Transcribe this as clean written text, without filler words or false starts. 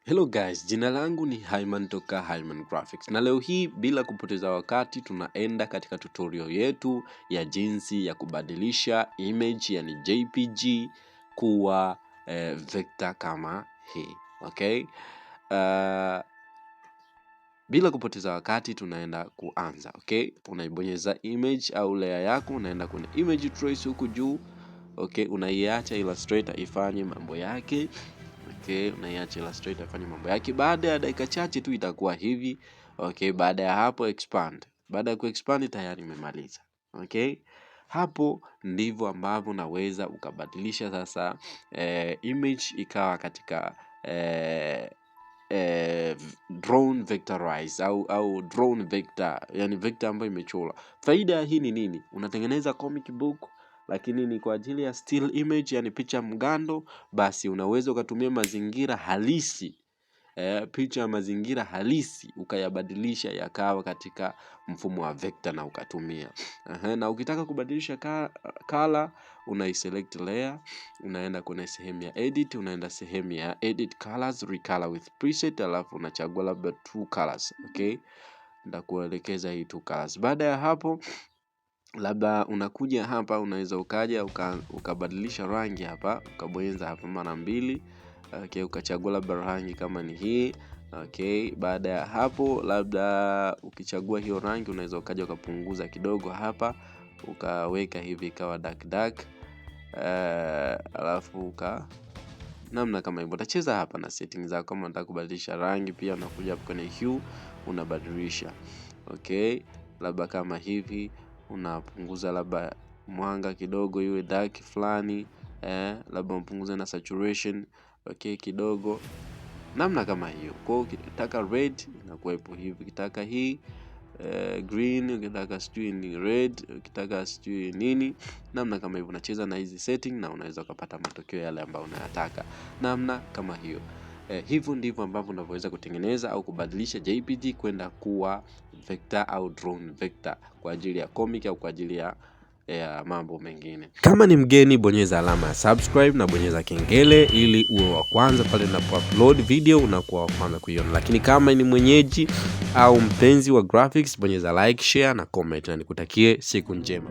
Hello guys, jina langu ni Hyman toka Hyman Graphics. Na leo hii bila kupoteza wakati tunaenda katika tutorial yetu ya jinsi ya kubadilisha image yani JPG kuwa vector kama hii. Okay? Bila kupoteza wakati tunaenda kuanza. Okay? Unaibonyeza image au layer yako, unaenda kwenye image trace huku juu. Okay, unaiacha Illustrator ifanye mambo yake. Okay, unaiacha Illustrator ifanye mambo yake. Baada ya dakika chache tu itakuwa hivi. Okay, baada ya hapo expand. Baada ya kuexpand tayari imemaliza. Okay, hapo ndivyo ambavyo naweza ukabadilisha sasa image ikawa katika drone vectorize au drone vector, yani vector ambayo imechorwa. Faida hii ni nini? Unatengeneza comic book lakini ni kwa ajili ya still image, yani picha mgando. Basi unaweza ukatumia mazingira halisi, picha ya mazingira halisi ukayabadilisha yakawa katika mfumo wa vector na ukatumia. Na ukitaka kubadilisha color, unaiselect layer, unaenda kwenye sehemu ya edit, unaenda sehemu ya edit colors, recolor with preset, alafu unachagua labda 2 colors. Okay, nitakuelekeza hii 2 colors. Baada ya hapo labda unakuja hapa, unaweza ukaja ukabadilisha rangi hapa, ukabonyeza hapa mara 2. Okay, ukachagua labda rangi kama ni hii. Okay, baada ya hapo labda ukichagua hiyo rangi unaweza ukaja ukapunguza kidogo hapa, ukaweka hivi ikawa dark. Alafu namna kama hivyo utacheza hapa na settings zako. Kama unataka kubadilisha rangi pia unakuja hapo kwenye hue unabadilisha. Okay, labda kama hivi unapunguza labda mwanga kidogo iwe dark fulani, labda upunguze na saturation okay kidogo, namna kama hiyo. Kwa hiyo ukitaka red inakuwepo hivi, ukitaka hii green, ukitaka sijui ni red, ukitaka sijui nini, namna kama hivyo. Unacheza na hizi setting na unaweza kupata matokeo yale ambayo unayataka, namna kama hiyo. Hivyo ndivyo ambavyo unaweza kutengeneza au kubadilisha JPG kwenda kuwa vector au drone vector kwa ajili ya comic au kwa ajili ya mambo mengine. Kama ni mgeni, bonyeza alama ya subscribe na bonyeza kengele ili uwe wa kwanza pale ninapo-upload video, unakuwa wa kwanza kuiona. Lakini kama ni mwenyeji au mpenzi wa graphics, bonyeza like, share na comment, na nikutakie siku njema.